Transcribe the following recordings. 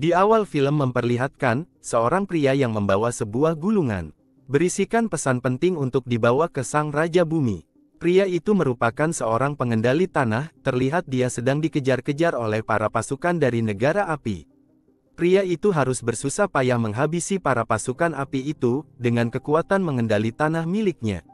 Di awal film memperlihatkan, seorang pria yang membawa sebuah gulungan, berisikan pesan penting untuk dibawa ke Sang Raja Bumi. Pria itu merupakan seorang pengendali tanah, terlihat dia sedang dikejar-kejar oleh para pasukan dari negara api. Pria itu harus bersusah payah menghabisi para pasukan api itu, dengan kekuatan mengendali tanah miliknya.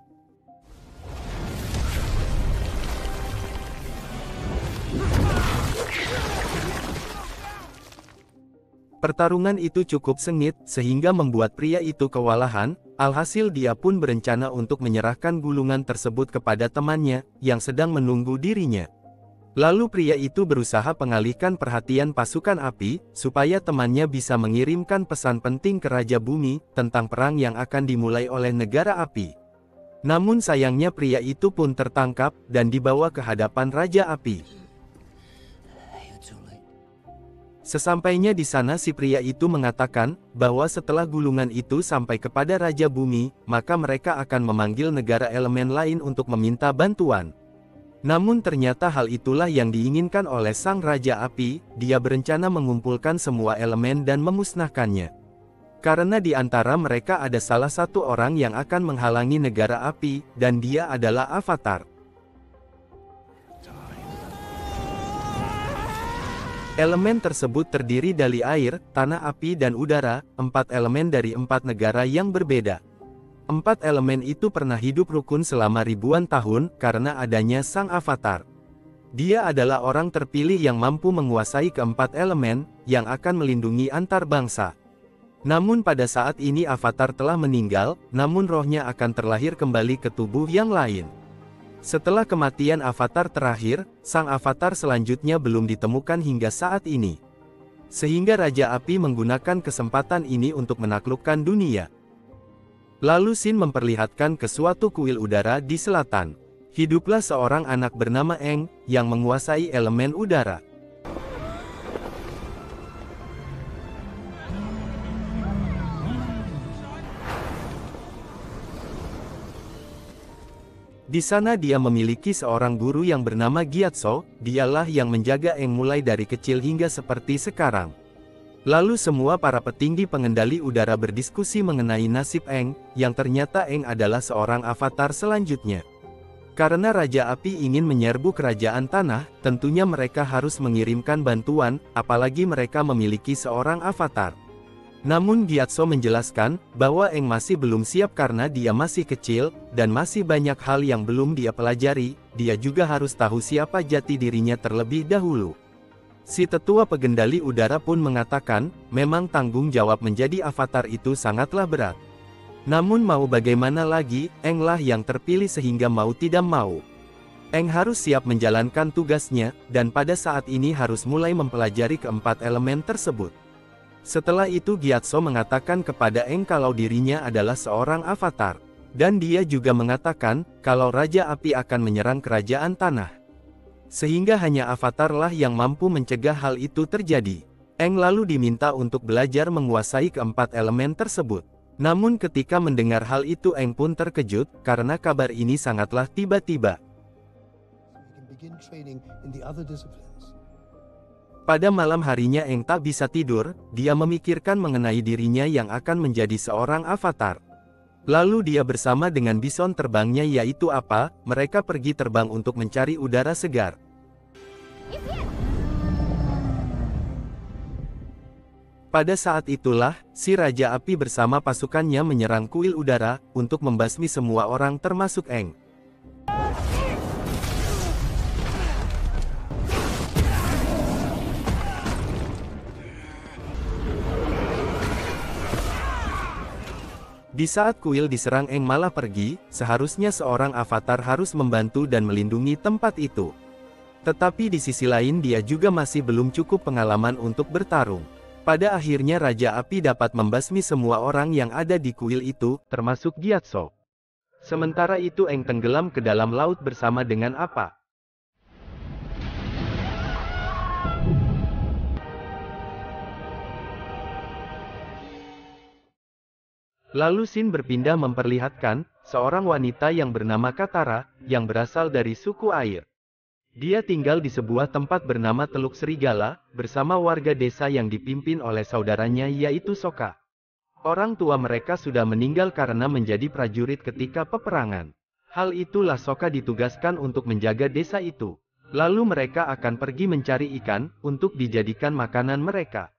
Pertarungan itu cukup sengit, sehingga membuat pria itu kewalahan. Alhasil dia pun berencana untuk menyerahkan gulungan tersebut kepada temannya, yang sedang menunggu dirinya. Lalu pria itu berusaha mengalihkan perhatian pasukan api, supaya temannya bisa mengirimkan pesan penting ke Raja Bumi, tentang perang yang akan dimulai oleh negara api. Namun sayangnya pria itu pun tertangkap, dan dibawa ke hadapan Raja Api. Sesampainya di sana si pria itu mengatakan, bahwa setelah gulungan itu sampai kepada Raja Bumi, maka mereka akan memanggil negara elemen lain untuk meminta bantuan. Namun ternyata hal itulah yang diinginkan oleh Sang Raja Api. Dia berencana mengumpulkan semua elemen dan memusnahkannya. Karena di antara mereka ada salah satu orang yang akan menghalangi negara api, dan dia adalah Avatar. Elemen tersebut terdiri dari air, tanah, api, dan udara, 4 elemen dari 4 negara yang berbeda. 4 elemen itu pernah hidup rukun selama ribuan tahun, karena adanya Sang Avatar. Dia adalah orang terpilih yang mampu menguasai keempat elemen, yang akan melindungi antar bangsa. Namun pada saat ini Avatar telah meninggal, namun rohnya akan terlahir kembali ke tubuh yang lain. Setelah kematian Avatar terakhir, Sang Avatar selanjutnya belum ditemukan hingga saat ini. Sehingga Raja Api menggunakan kesempatan ini untuk menaklukkan dunia. Lalu Sin memperlihatkan ke suatu kuil udara di selatan. Hiduplah seorang anak bernama Aang, yang menguasai elemen udara. Di sana dia memiliki seorang guru yang bernama Gyatso. Dialah yang menjaga Aang mulai dari kecil hingga seperti sekarang. Lalu semua para petinggi pengendali udara berdiskusi mengenai nasib Aang, yang ternyata Aang adalah seorang avatar selanjutnya. Karena Raja Api ingin menyerbu kerajaan tanah, tentunya mereka harus mengirimkan bantuan, apalagi mereka memiliki seorang avatar. Namun Gyatso menjelaskan, bahwa Aang masih belum siap karena dia masih kecil, dan masih banyak hal yang belum dia pelajari. Dia juga harus tahu siapa jati dirinya terlebih dahulu. Si tetua pengendali udara pun mengatakan, memang tanggung jawab menjadi avatar itu sangatlah berat. Namun mau bagaimana lagi, Aang lah yang terpilih sehingga mau tidak mau. Aang harus siap menjalankan tugasnya, dan pada saat ini harus mulai mempelajari keempat elemen tersebut. Setelah itu Gyatso mengatakan kepada Aang kalau dirinya adalah seorang avatar. Dan dia juga mengatakan, kalau Raja Api akan menyerang kerajaan tanah. Sehingga hanya avatarlah yang mampu mencegah hal itu terjadi. Aang lalu diminta untuk belajar menguasai keempat elemen tersebut. Namun ketika mendengar hal itu Aang pun terkejut, karena kabar ini sangatlah tiba-tiba. Pada malam harinya Aang tak bisa tidur, dia memikirkan mengenai dirinya yang akan menjadi seorang avatar. Lalu dia bersama dengan bison terbangnya yaitu apa, mereka pergi terbang untuk mencari udara segar. Pada saat itulah, si Raja Api bersama pasukannya menyerang kuil udara, untuk membasmi semua orang termasuk Aang. Di saat kuil diserang Aang malah pergi, seharusnya seorang avatar harus membantu dan melindungi tempat itu. Tetapi di sisi lain dia juga masih belum cukup pengalaman untuk bertarung. Pada akhirnya Raja Api dapat membasmi semua orang yang ada di kuil itu, termasuk Gyatso. Sementara itu Aang tenggelam ke dalam laut bersama dengan apa? Lalu Sin berpindah memperlihatkan, seorang wanita yang bernama Katara, yang berasal dari suku air. Dia tinggal di sebuah tempat bernama Teluk Serigala, bersama warga desa yang dipimpin oleh saudaranya yaitu Sokka. Orang tua mereka sudah meninggal karena menjadi prajurit ketika peperangan. Hal itulah Sokka ditugaskan untuk menjaga desa itu. Lalu mereka akan pergi mencari ikan, untuk dijadikan makanan mereka.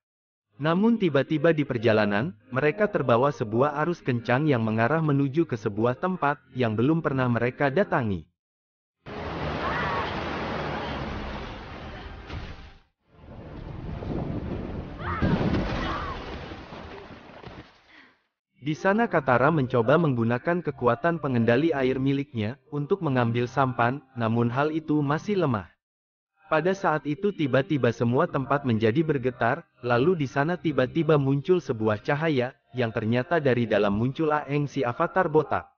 Namun tiba-tiba di perjalanan, mereka terbawa sebuah arus kencang yang mengarah menuju ke sebuah tempat, yang belum pernah mereka datangi. Di sana Katara mencoba menggunakan kekuatan pengendali air miliknya, untuk mengambil sampan, namun hal itu masih lemah. Pada saat itu tiba-tiba semua tempat menjadi bergetar, lalu di sana tiba-tiba muncul sebuah cahaya, yang ternyata dari dalam muncul Aang si avatar botak.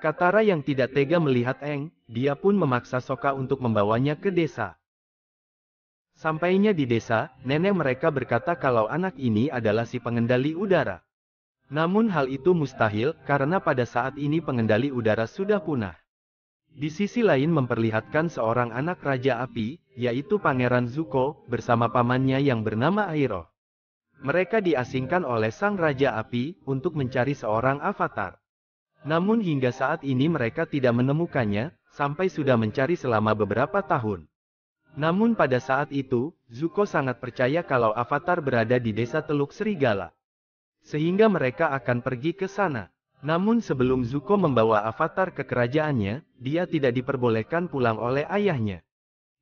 Katara yang tidak tega melihat Aang, dia pun memaksa Sokka untuk membawanya ke desa. Sampainya di desa, nenek mereka berkata kalau anak ini adalah si pengendali udara. Namun hal itu mustahil, karena pada saat ini pengendali udara sudah punah. Di sisi lain memperlihatkan seorang anak Raja Api, yaitu Pangeran Zuko, bersama pamannya yang bernama Airo. Mereka diasingkan oleh Sang Raja Api, untuk mencari seorang avatar. Namun hingga saat ini mereka tidak menemukannya, sampai sudah mencari selama beberapa tahun. Namun pada saat itu, Zuko sangat percaya kalau avatar berada di desa Teluk Serigala. Sehingga mereka akan pergi ke sana. Namun sebelum Zuko membawa avatar ke kerajaannya, dia tidak diperbolehkan pulang oleh ayahnya.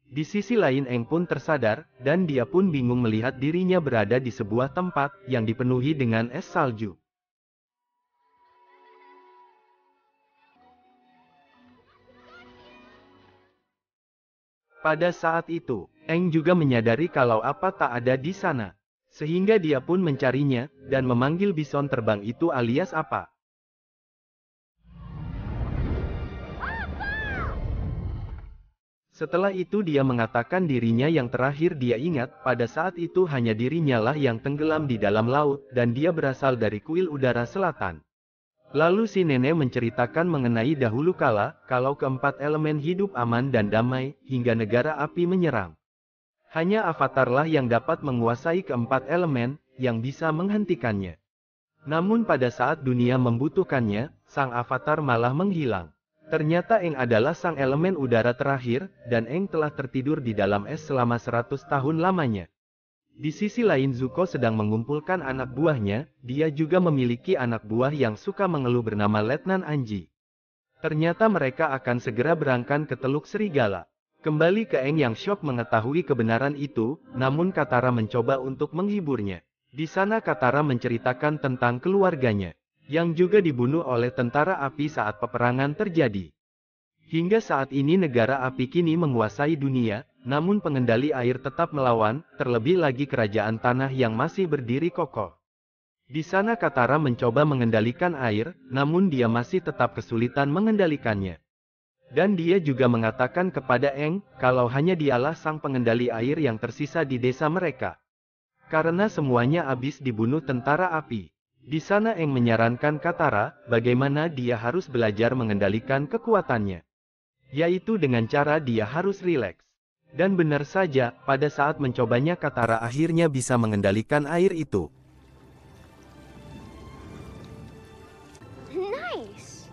Di sisi lain Aang pun tersadar, dan dia pun bingung melihat dirinya berada di sebuah tempat, yang dipenuhi dengan es salju. Pada saat itu, Aang juga menyadari kalau apa tak ada di sana. Sehingga dia pun mencarinya, dan memanggil bison terbang itu alias apa. Setelah itu dia mengatakan dirinya yang terakhir dia ingat, pada saat itu hanya dirinya lah yang tenggelam di dalam laut, dan dia berasal dari kuil udara selatan. Lalu si nenek menceritakan mengenai dahulu kala, kalau keempat elemen hidup aman dan damai, hingga negara api menyerang. Hanya avatarlah yang dapat menguasai keempat elemen, yang bisa menghentikannya. Namun pada saat dunia membutuhkannya, sang avatar malah menghilang. Ternyata Aang adalah sang elemen udara terakhir, dan Aang telah tertidur di dalam es selama 100 tahun lamanya. Di sisi lain Zuko sedang mengumpulkan anak buahnya, dia juga memiliki anak buah yang suka mengeluh bernama Letnan Anji. Ternyata mereka akan segera berangkat ke Teluk Serigala. Kembali ke Aang yang syok mengetahui kebenaran itu, namun Katara mencoba untuk menghiburnya. Di sana Katara menceritakan tentang keluarganya, yang juga dibunuh oleh tentara api saat peperangan terjadi. Hingga saat ini negara api kini menguasai dunia, namun pengendali air tetap melawan, terlebih lagi kerajaan tanah yang masih berdiri kokoh. Di sana Katara mencoba mengendalikan air, namun dia masih tetap kesulitan mengendalikannya. Dan dia juga mengatakan kepada Aang, kalau hanya dialah sang pengendali air yang tersisa di desa mereka. Karena semuanya habis dibunuh tentara api. Di sana Aang menyarankan Katara, bagaimana dia harus belajar mengendalikan kekuatannya. Yaitu dengan cara dia harus rileks. Dan benar saja, pada saat mencobanya Katara akhirnya bisa mengendalikan air itu. Nice.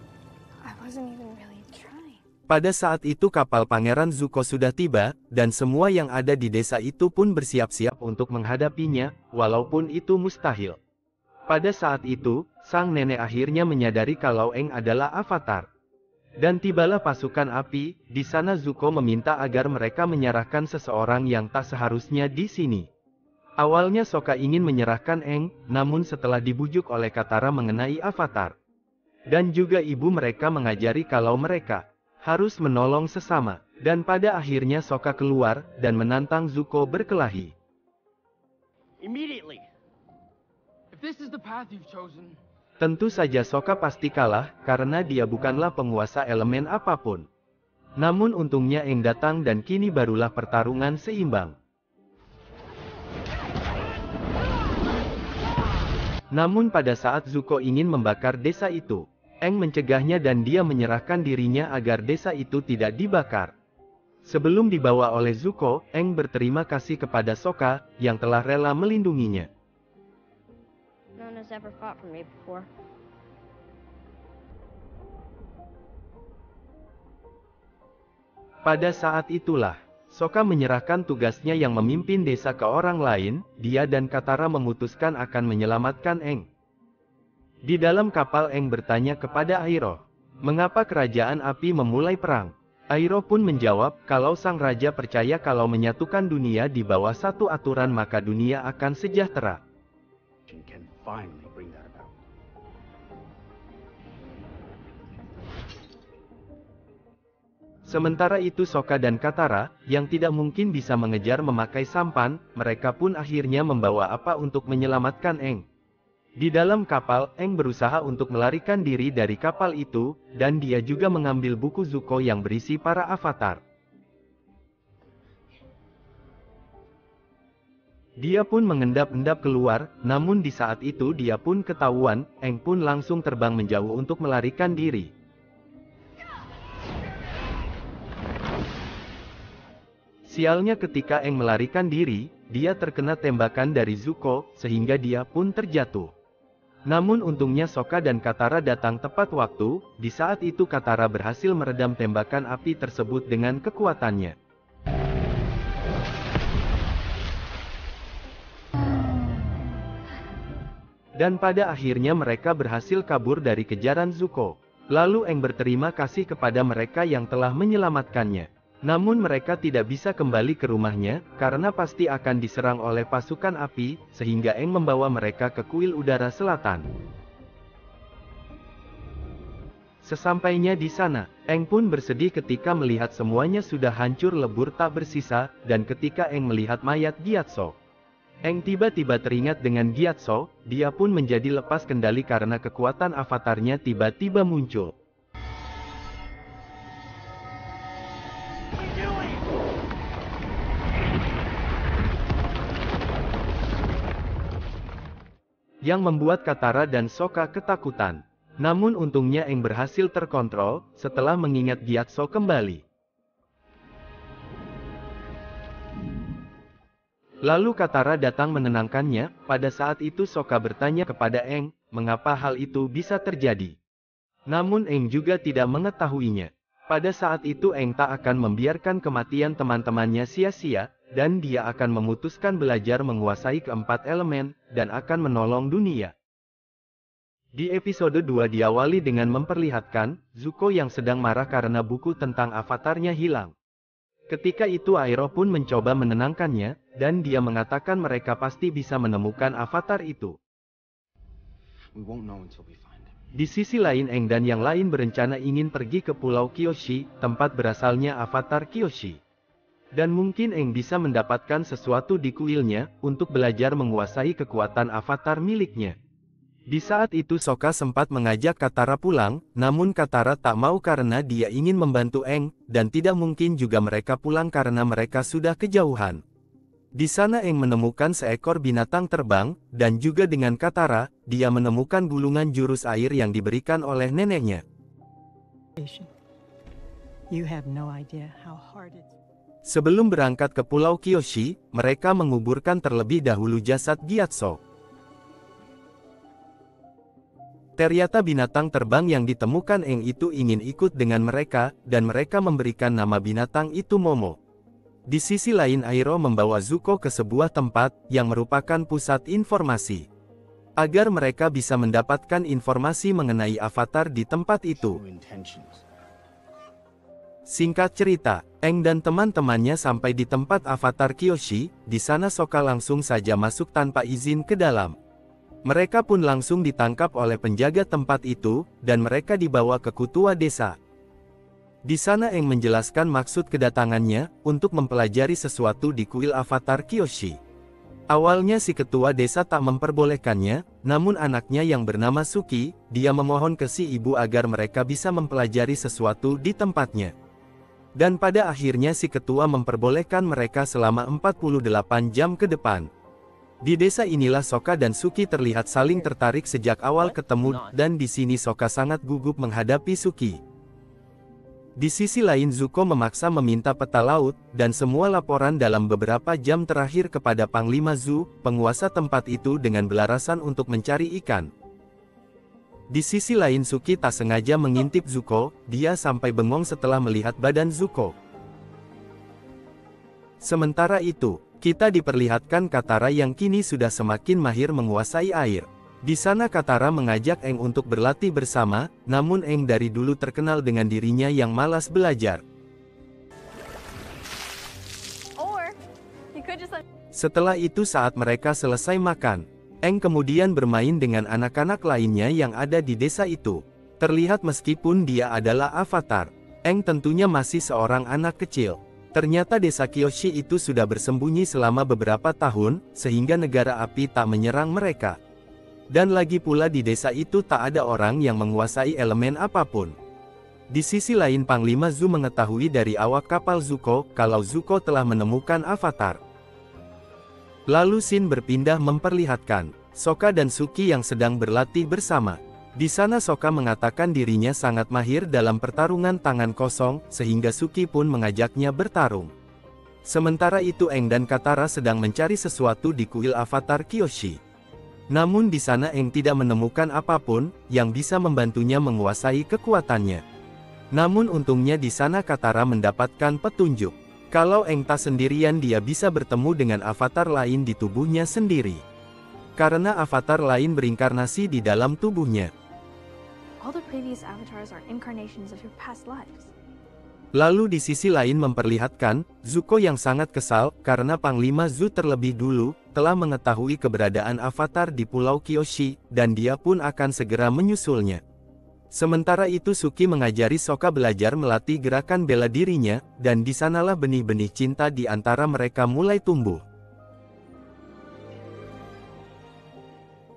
I wasn't even really trying. Pada saat itu kapal Pangeran Zuko sudah tiba, dan semua yang ada di desa itu pun bersiap-siap untuk menghadapinya, walaupun itu mustahil. Pada saat itu, sang nenek akhirnya menyadari kalau Aang adalah avatar. Dan tibalah pasukan api, di sana Zuko meminta agar mereka menyerahkan seseorang yang tak seharusnya di sini. Awalnya Sokka ingin menyerahkan Aang, namun setelah dibujuk oleh Katara mengenai avatar. Dan juga ibu mereka mengajari kalau mereka harus menolong sesama. Dan pada akhirnya Sokka keluar, dan menantang Zuko berkelahi. Immediately. If this is the path you've chosen, Tentu saja Sokka pasti kalah, karena dia bukanlah penguasa elemen apapun. Namun untungnya Aang datang dan kini barulah pertarungan seimbang. Namun pada saat Zuko ingin membakar desa itu, Aang mencegahnya dan dia menyerahkan dirinya agar desa itu tidak dibakar. Sebelum dibawa oleh Zuko, Aang berterima kasih kepada Sokka, yang telah rela melindunginya. No one has ever fought for me before. Pada saat itulah, Sokka menyerahkan tugasnya yang memimpin desa ke orang lain, dia dan Katara memutuskan akan menyelamatkan Aang. Di dalam kapal Aang bertanya kepada Iroh, mengapa kerajaan api memulai perang? Iroh pun menjawab, kalau sang raja percaya kalau menyatukan dunia di bawah satu aturan maka dunia akan sejahtera. Can finally bring that about. Sementara itu Sokka dan Katara, yang tidak mungkin bisa mengejar memakai sampan, mereka pun akhirnya membawa apa untuk menyelamatkan Aang. Di dalam kapal, Aang berusaha untuk melarikan diri dari kapal itu, dan dia juga mengambil buku Zuko yang berisi para avatar. Dia pun mengendap-endap keluar, namun di saat itu dia pun ketahuan, Aang pun langsung terbang menjauh untuk melarikan diri. Sialnya ketika Aang melarikan diri, dia terkena tembakan dari Zuko, sehingga dia pun terjatuh. Namun untungnya Sokka dan Katara datang tepat waktu, di saat itu Katara berhasil meredam tembakan api tersebut dengan kekuatannya. Dan pada akhirnya mereka berhasil kabur dari kejaran Zuko. Lalu Aang berterima kasih kepada mereka yang telah menyelamatkannya. Namun mereka tidak bisa kembali ke rumahnya, karena pasti akan diserang oleh pasukan api, sehingga Aang membawa mereka ke kuil udara selatan. Sesampainya di sana, Aang pun bersedih ketika melihat semuanya sudah hancur lebur tak bersisa, dan ketika Aang melihat mayat Gyatso. Aang tiba-tiba teringat dengan Gyatso, dia pun menjadi lepas kendali karena kekuatan avatarnya tiba-tiba muncul. Yang membuat Katara dan Sokka ketakutan. Namun untungnya Aang berhasil terkontrol, setelah mengingat Gyatso kembali. Lalu Katara datang menenangkannya, pada saat itu Sokka bertanya kepada Aang, mengapa hal itu bisa terjadi. Namun Aang juga tidak mengetahuinya. Pada saat itu Aang tak akan membiarkan kematian teman-temannya sia-sia, dan dia akan memutuskan belajar menguasai keempat elemen, dan akan menolong dunia. Di episode 2 diawali dengan memperlihatkan, Zuko yang sedang marah karena buku tentang avatarnya hilang. Ketika itu Iroh pun mencoba menenangkannya, dan dia mengatakan mereka pasti bisa menemukan avatar itu. We won't know until we find him. Di sisi lain Aang dan yang lain berencana ingin pergi ke Pulau Kyoshi, tempat berasalnya avatar Kyoshi. Dan mungkin Aang bisa mendapatkan sesuatu di kuilnya, untuk belajar menguasai kekuatan avatar miliknya. Di saat itu Sokka sempat mengajak Katara pulang, namun Katara tak mau karena dia ingin membantu Aang, dan tidak mungkin juga mereka pulang karena mereka sudah kejauhan. Di sana Aang menemukan seekor binatang terbang, dan juga dengan Katara, dia menemukan gulungan jurus air yang diberikan oleh neneknya. You have no idea how hard it's... Sebelum berangkat ke Pulau Kyoshi, mereka menguburkan terlebih dahulu jasad Gyatso. Ternyata binatang terbang yang ditemukan Aang itu ingin ikut dengan mereka, dan mereka memberikan nama binatang itu Momo. Di sisi lain Iroh membawa Zuko ke sebuah tempat, yang merupakan pusat informasi. Agar mereka bisa mendapatkan informasi mengenai avatar di tempat itu. True intentions. Singkat cerita, Aang dan teman-temannya sampai di tempat avatar Kyoshi, di sana Sokka langsung saja masuk tanpa izin ke dalam. Mereka pun langsung ditangkap oleh penjaga tempat itu, dan mereka dibawa ke ketua desa. Di sana Aang menjelaskan maksud kedatangannya, untuk mempelajari sesuatu di kuil avatar Kyoshi. Awalnya si ketua desa tak memperbolehkannya, namun anaknya yang bernama Suki, dia memohon ke si ibu agar mereka bisa mempelajari sesuatu di tempatnya. Dan pada akhirnya si ketua memperbolehkan mereka selama 48 jam ke depan. Di desa inilah Sokka dan Suki terlihat saling tertarik sejak awal ketemu, dan di sini Sokka sangat gugup menghadapi Suki. Di sisi lain Zuko memaksa meminta peta laut, dan semua laporan dalam beberapa jam terakhir kepada Panglima Zu, penguasa tempat itu dengan belarasan untuk mencari ikan. Di sisi lain Suki tak sengaja mengintip Zuko, dia sampai bengong setelah melihat badan Zuko. Sementara itu, kita diperlihatkan Katara yang kini sudah semakin mahir menguasai air. Di sana Katara mengajak Aang untuk berlatih bersama, namun Aang dari dulu terkenal dengan dirinya yang malas belajar. Or you could just Setelah itu saat mereka selesai makan, Aang kemudian bermain dengan anak-anak lainnya yang ada di desa itu. Terlihat meskipun dia adalah avatar, Aang tentunya masih seorang anak kecil. Ternyata desa Kyoshi itu sudah bersembunyi selama beberapa tahun, sehingga negara api tak menyerang mereka. Dan lagi pula di desa itu tak ada orang yang menguasai elemen apapun. Di sisi lain Panglima Zu mengetahui dari awak kapal Zuko, kalau Zuko telah menemukan avatar. Lalu Shin berpindah memperlihatkan Sokka dan Suki yang sedang berlatih bersama. Di sana Sokka mengatakan dirinya sangat mahir dalam pertarungan tangan kosong, sehingga Suki pun mengajaknya bertarung. Sementara itu Aang dan Katara sedang mencari sesuatu di kuil avatar Kyoshi. Namun di sana Aang tidak menemukan apapun yang bisa membantunya menguasai kekuatannya. Namun untungnya di sana Katara mendapatkan petunjuk. Kalau Aang tak sendirian dia bisa bertemu dengan avatar lain di tubuhnya sendiri. Karena avatar lain berinkarnasi di dalam tubuhnya. all the previous avatars are incarnations of your past lives. Lalu di sisi lain memperlihatkan, Zuko yang sangat kesal, karena Panglima Zu terlebih dulu, telah mengetahui keberadaan avatar di Pulau Kyoshi, dan dia pun akan segera menyusulnya. Sementara itu Suki mengajari Sokka belajar melatih gerakan bela dirinya, dan di sanalah benih-benih cinta di antara mereka mulai tumbuh.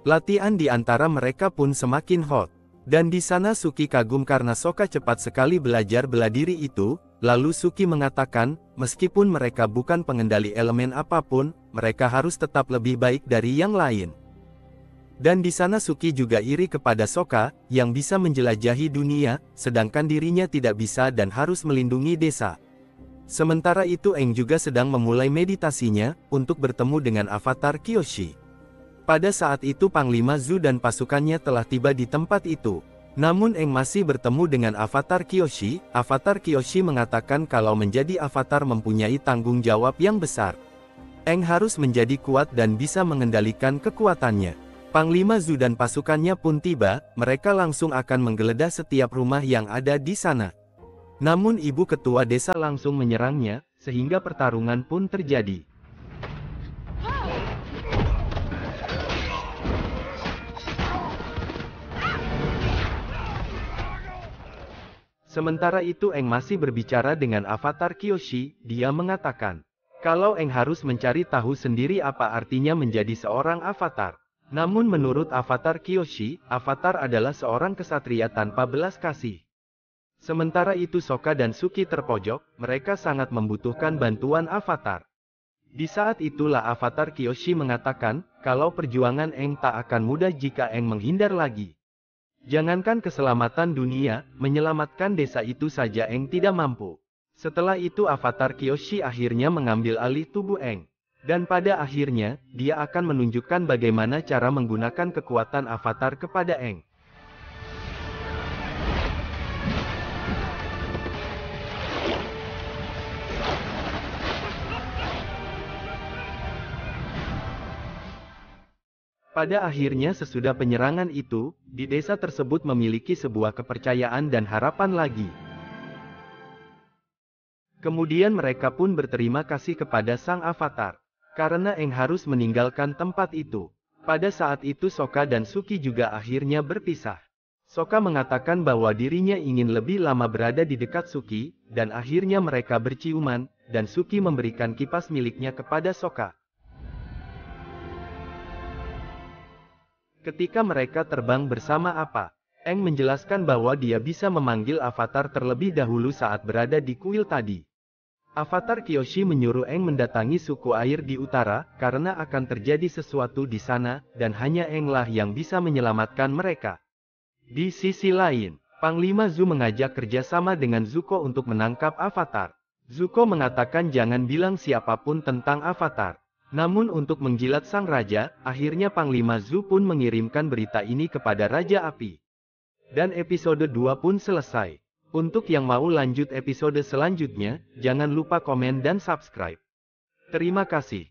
Latihan di antara mereka pun semakin hot. Dan di sana Suki kagum karena Sokka cepat sekali belajar bela diri itu, lalu Suki mengatakan, meskipun mereka bukan pengendali elemen apapun, mereka harus tetap lebih baik dari yang lain. Dan di sana Suki juga iri kepada Sokka, yang bisa menjelajahi dunia, sedangkan dirinya tidak bisa dan harus melindungi desa. Sementara itu Aang juga sedang memulai meditasinya, untuk bertemu dengan avatar Kyoshi. Pada saat itu Panglima Zu dan pasukannya telah tiba di tempat itu. Namun Aang masih bertemu dengan avatar Kyoshi. Avatar Kyoshi mengatakan kalau menjadi avatar mempunyai tanggung jawab yang besar. Aang harus menjadi kuat dan bisa mengendalikan kekuatannya. Panglima Zu dan pasukannya pun tiba, mereka langsung akan menggeledah setiap rumah yang ada di sana. Namun ibu ketua desa langsung menyerangnya, sehingga pertarungan pun terjadi. Sementara itu Aang masih berbicara dengan avatar Kyoshi, dia mengatakan, kalau Aang harus mencari tahu sendiri apa artinya menjadi seorang avatar. Namun menurut avatar Kyoshi, avatar adalah seorang kesatria tanpa belas kasih. Sementara itu Sokka dan Suki terpojok, mereka sangat membutuhkan bantuan avatar. Di saat itulah avatar Kyoshi mengatakan, kalau perjuangan Aang tak akan mudah jika Aang menghindar lagi. Jangankan keselamatan dunia, menyelamatkan desa itu saja Aang tidak mampu. Setelah itu avatar Kyoshi akhirnya mengambil alih tubuh Aang. Dan pada akhirnya, dia akan menunjukkan bagaimana cara menggunakan kekuatan avatar kepada Aang. Pada akhirnya sesudah penyerangan itu, di desa tersebut memiliki sebuah kepercayaan dan harapan lagi. Kemudian mereka pun berterima kasih kepada sang avatar. Karena Aang harus meninggalkan tempat itu. Pada saat itu Sokka dan Suki juga akhirnya berpisah. Sokka mengatakan bahwa dirinya ingin lebih lama berada di dekat Suki, dan akhirnya mereka berciuman, dan Suki memberikan kipas miliknya kepada Sokka. Ketika mereka terbang bersama Aang menjelaskan bahwa dia bisa memanggil avatar terlebih dahulu saat berada di kuil tadi. Avatar Kyoshi menyuruh Aang mendatangi suku air di utara, karena akan terjadi sesuatu di sana, dan hanya Aang lah yang bisa menyelamatkan mereka. Di sisi lain, Panglima Zu mengajak kerjasama dengan Zuko untuk menangkap Avatar. Zuko mengatakan jangan bilang siapapun tentang Avatar. Namun untuk menjilat sang raja, akhirnya Panglima Zu pun mengirimkan berita ini kepada Raja Api. Dan episode 2 pun selesai. Untuk yang mau lanjut episode selanjutnya, jangan lupa komen dan subscribe. Terima kasih.